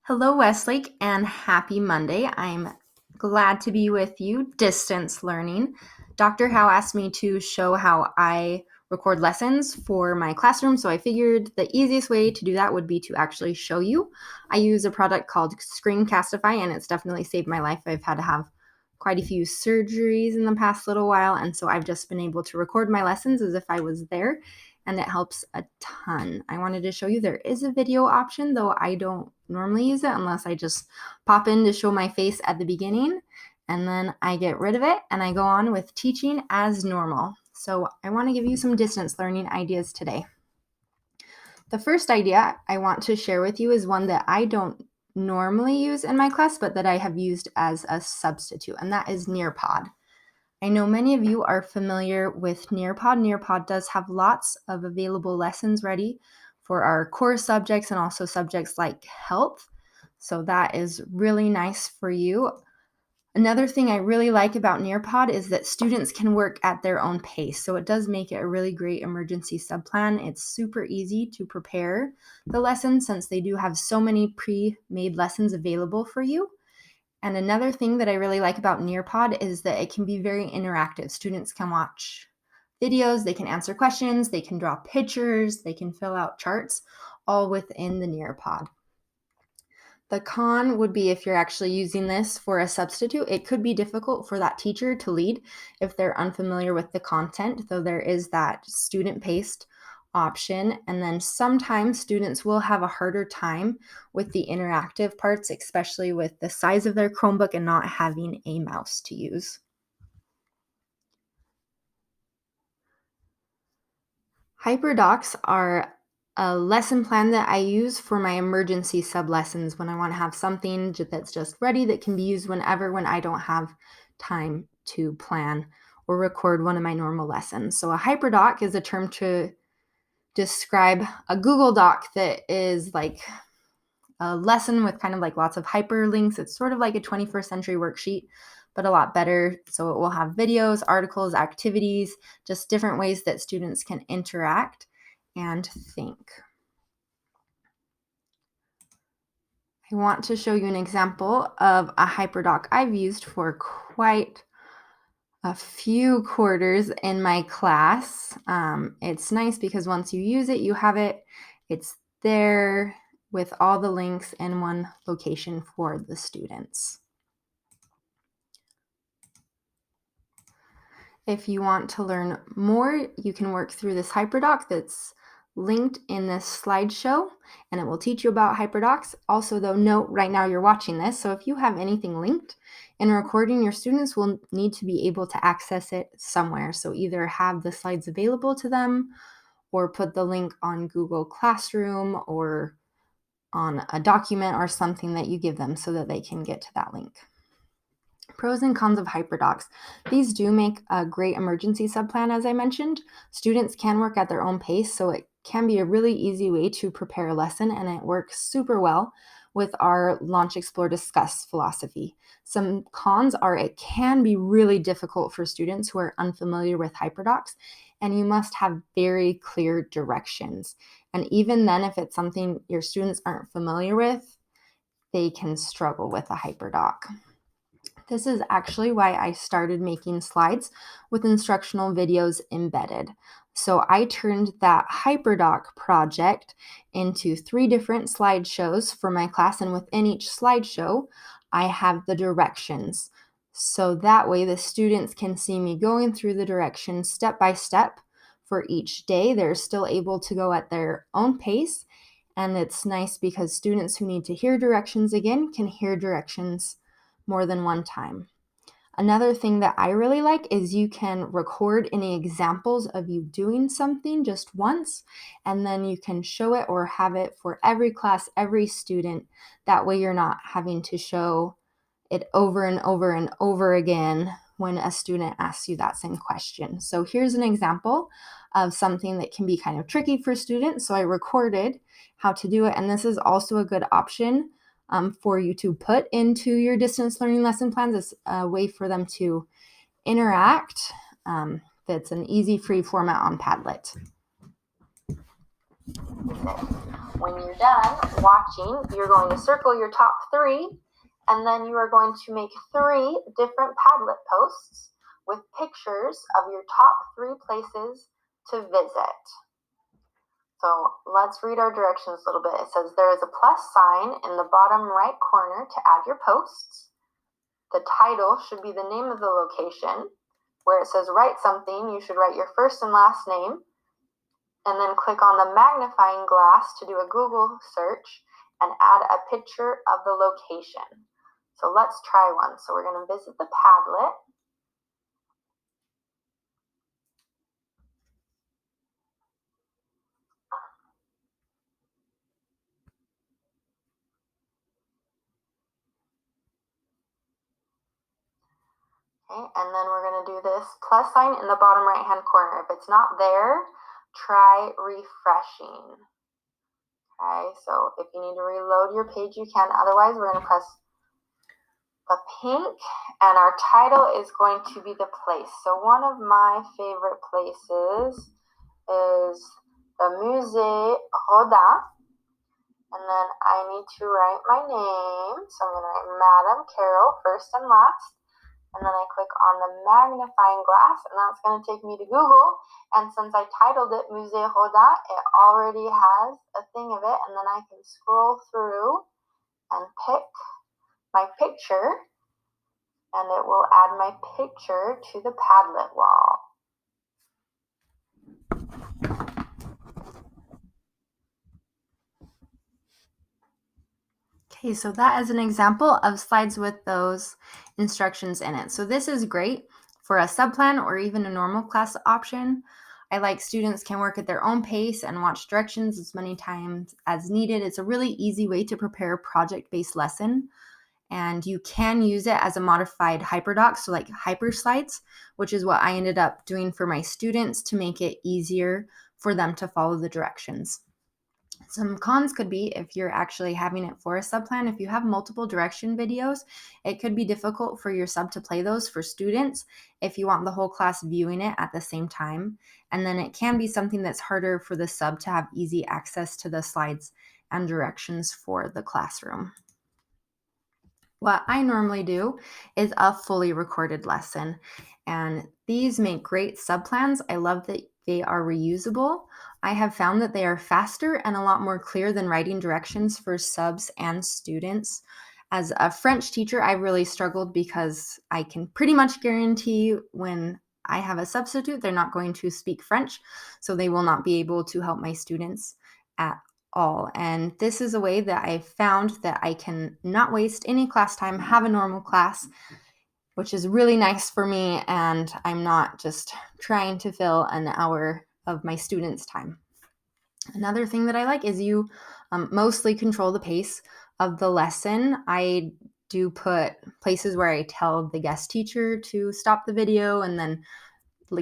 Hello, Westlake, and happy Monday. I'm glad to be with you, distance learning. Dr. Howe asked me to show how I record lessons for my classroom, so I figured the easiest way to do that would be to actually show you. I use a product called Screencastify, and it's definitely saved my life. I've had to have quite a few surgeries in the past little while, and so I've just been able to record my lessons as if I was there, and it helps a ton. I wanted to show you there is a video option, though I don't normally use it unless I just pop in to show my face at the beginning, and then I get rid of it and I go on with teaching as normal. So I want to give you some distance learning ideas today. The first idea I want to share with you is one that I don't normally use in my class, but that I have used as a substitute, and that is Nearpod. I know many of you are familiar with Nearpod. Nearpod does have lots of available lessons ready for our core subjects and also subjects like health. So that is really nice for you. Another thing I really like about Nearpod is that students can work at their own pace. So it does make it a really great emergency subplan. It's super easy to prepare the lessons since they do have so many pre-made lessons available for you. And another thing that I really like about Nearpod is that it can be very interactive. Students can watch videos, they can answer questions, they can draw pictures, they can fill out charts, all within the Nearpod. The con would be if you're actually using this for a substitute, it could be difficult for that teacher to lead if they're unfamiliar with the content, though there is that student-paced option. And then sometimes students will have a harder time with the interactive parts, especially with the size of their Chromebook and not having a mouse to use. HyperDocs are a lesson plan that I use for my emergency sub-lessons when I want to have something that's just ready that can be used whenever when I don't have time to plan or record one of my normal lessons. So a HyperDoc is a term to describe a Google Doc that is like a lesson with kind of like lots of hyperlinks. It's sort of like a 21st century worksheet, but a lot better. So it will have videos, articles, activities, just different ways that students can interact and think. I want to show you an example of a HyperDoc I've used for quite a few quarters in my class. It's nice because once you use it, you have it. It's there with all the links in one location for the students. If you want to learn more, you can work through this HyperDoc that's linked in this slideshow, and it will teach you about HyperDocs. Also, though, note right now you're watching this, so if you have anything linked in a recording, your students will need to be able to access it somewhere. So either have the slides available to them or put the link on Google Classroom or on a document or something that you give them so that they can get to that link. Pros and cons of HyperDocs. These do make a great emergency subplan, as I mentioned. Students can work at their own pace, so it can be a really easy way to prepare a lesson, and it works super well with our Launch, Explore, Discuss philosophy. Some cons are it can be really difficult for students who are unfamiliar with HyperDocs, and you must have very clear directions. And even then, if it's something your students aren't familiar with, they can struggle with a HyperDoc. This is actually why I started making slides with instructional videos embedded. So I turned that HyperDoc project into 3 different slideshows for my class, and within each slideshow, I have the directions. So that way the students can see me going through the directions step by step for each day. They're still able to go at their own pace, and it's nice because students who need to hear directions again can hear directions more than one time. Another thing that I really like is you can record any examples of you doing something just once, and then you can show it or have it for every class, every student. That way you're not having to show it over and over and over again when a student asks you that same question. So here's an example of something that can be kind of tricky for students. So I recorded how to do it, and this is also a good option for you to put into your distance learning lesson plans as a way for them to interact. That's an easy free format on Padlet. When you're done watching, you're going to circle your top 3, and then you are going to make 3 different Padlet posts with pictures of your top 3 places to visit. So let's read our directions a little bit. It says there is a plus sign in the bottom right corner to add your posts. The title should be the name of the location. Where it says write something, you should write your first and last name, and then click on the magnifying glass to do a Google search and add a picture of the location. So let's try one. So we're going to visit the Padlet. Okay, and then we're going to do this plus sign in the bottom right hand corner. If it's not there, try refreshing. Okay, so if you need to reload your page, you can. Otherwise, we're going to press the pink, and our title is going to be the place. So one of my favorite places is the Musée Rodin, and then I need to write my name. So I'm going to write Madame Carol first and last, and then I click on the magnifying glass, and that's going to take me to Google. And since I titled it Musée Rodin, it already has a thing of it, and then I can scroll through and pick my picture, and it will add my picture to the Padlet wall. Okay, so that is an example of slides with those instructions in it. So this is great for a subplan or even a normal class option. I like students can work at their own pace and watch directions as many times as needed. It's a really easy way to prepare a project-based lesson. And you can use it as a modified HyperDoc, so like HyperSlides, which is what I ended up doing for my students to make it easier for them to follow the directions. Some cons could be if you're actually having it for a subplan. If you have multiple direction videos, it could be difficult for your sub to play those for students if you want the whole class viewing it at the same time. And then it can be something that's harder for the sub to have easy access to the slides and directions for the classroom. What I normally do is a fully recorded lesson, and these make great subplans. I love that they are reusable. I have found that they are faster and a lot more clear than writing directions for subs and students. As a French teacher, I really struggled because I can pretty much guarantee when I have a substitute, they're not going to speak French, so they will not be able to help my students at all. And this is a way that I found that I can not waste any class time, have a normal class, which is really nice for me, and I'm not just trying to fill an hour of my students' time. Another thing that I like is you mostly control the pace of the lesson. I do put places where I tell the guest teacher to stop the video and then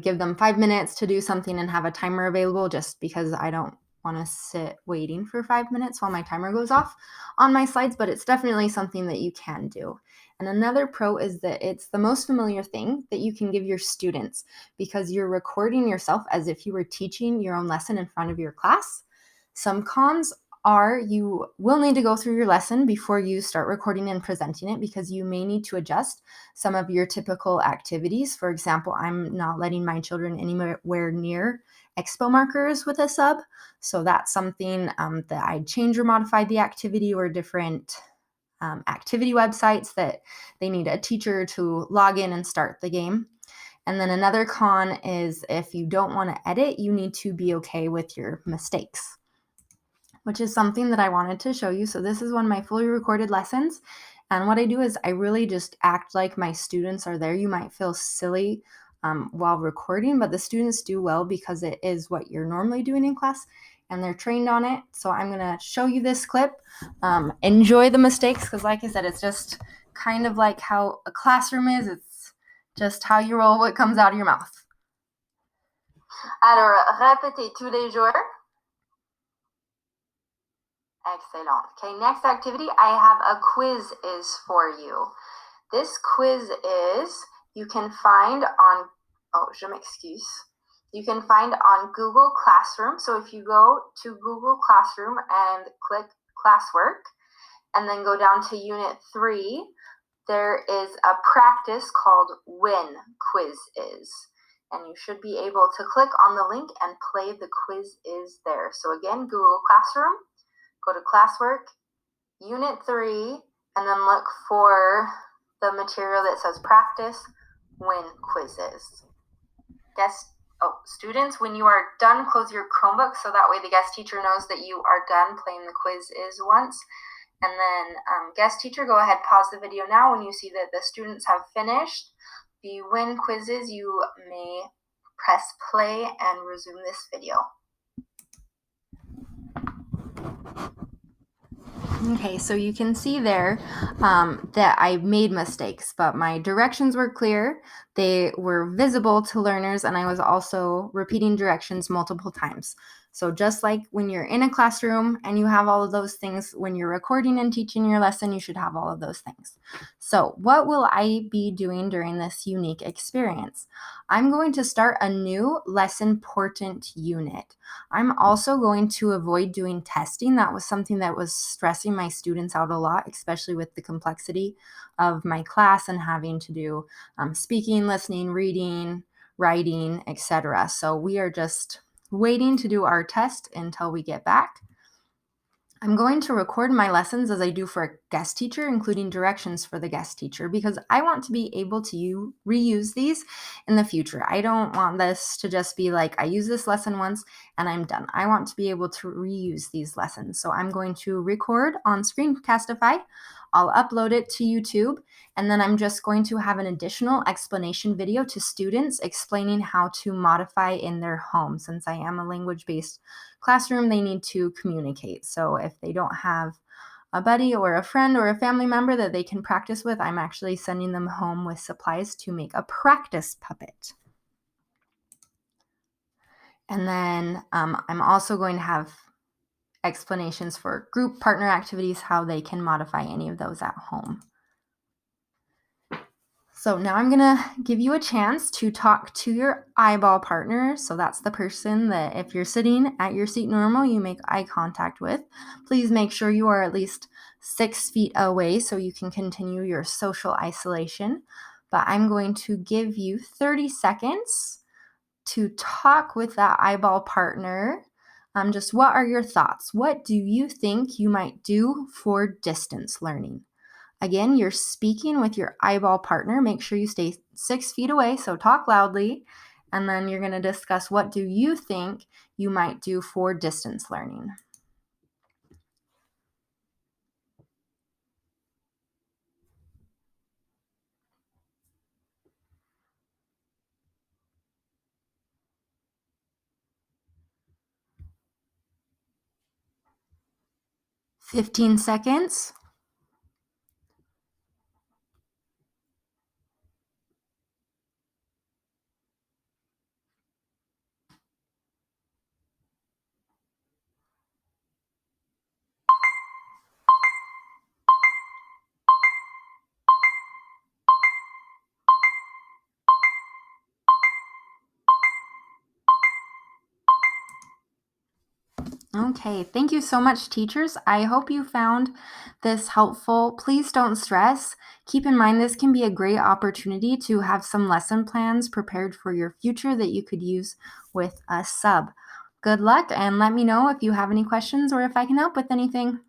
give them 5 minutes to do something and have a timer available, just because I don't want to sit waiting for 5 minutes while my timer goes off on my slides, but it's definitely something that you can do. And another pro is that it's the most familiar thing that you can give your students, because you're recording yourself as if you were teaching your own lesson in front of your class. Some cons are you will need to go through your lesson before you start recording and presenting it, because you may need to adjust some of your typical activities. For example, I'm not letting my children anywhere near expo markers with a sub, so that's something that I'd change or modify the activity, or different activity websites that they need a teacher to log in and start the game. And then another con is if you don't want to edit, you need to be okay with your mistakes, which is something that I wanted to show you. So this is one of my fully recorded lessons. And what I do is I really just act like my students are there. You might feel silly while recording, but the students do well because it is what you're normally doing in class and they're trained on it. So I'm going to show you this clip. Enjoy the mistakes, because like I said, it's just kind of like how a classroom is. It's just how you roll, what comes out of your mouth. Alors, répétez tous les jours. Excellent. Okay, next activity, I have a quiz is for you. This quiz is, you can find on, oh, je m'excuse. you can find on Google Classroom. So if you go to Google Classroom and click classwork, and then go down to Unit 3, there is a practice called When Quiz Is. And you should be able to click on the link and play the quiz is there. So again, Google Classroom, go to classwork, Unit 3, and then look for the material that says practice when quiz is. Students, when you are done, close your Chromebook so that way the guest teacher knows that you are done playing the quiz is once. And then guest teacher, go ahead, pause the video now. When you see that the students have finished the when quizzes, you may press play and resume this video. Okay, so you can see there that I made mistakes, but my directions were clear. They were visible to learners, and I was also repeating directions multiple times. So just like when you're in a classroom and you have all of those things, when you're recording and teaching your lesson, you should have all of those things. So what will I be doing during this unique experience? I'm going to start a new lesson-portant unit. I'm also going to avoid doing testing. That was something that was stressing my students out a lot, especially with the complexity of my class and having to do speaking, listening, reading, writing, etc. So we are just waiting to do our test until we get back. I'm going to record my lessons as I do for a guest teacher, including directions for the guest teacher, because I want to be able to reuse these in the future. I don't want this to just be like, I use this lesson once and I'm done. I want to be able to reuse these lessons. So I'm going to record on Screencastify. I'll upload it to YouTube, and then I'm just going to have an additional explanation video to students explaining how to modify in their home. Since I am a language-based classroom, they need to communicate. So if they don't have a buddy or a friend or a family member that they can practice with, I'm actually sending them home with supplies to make a practice puppet. And then I'm also going to have explanations for group partner activities, how they can modify any of those at home. So now I'm gonna give you a chance to talk to your eyeball partner. So that's the person that if you're sitting at your seat normal, you make eye contact with. Please make sure you are at least 6 feet away so you can continue your social isolation. But I'm going to give you 30 seconds to talk with that eyeball partner. Just what are your thoughts? What do you think you might do for distance learning? Again, you're speaking with your eyeball partner. Make sure you stay 6 feet away, so talk loudly. And then you're going to discuss what do you think you might do for distance learning. "15 seconds. Okay, thank you so much, teachers. I hope you found this helpful. Please don't stress. Keep in mind this can be a great opportunity to have some lesson plans prepared for your future that you could use with a sub. Good luck, and let me know if you have any questions or if I can help with anything.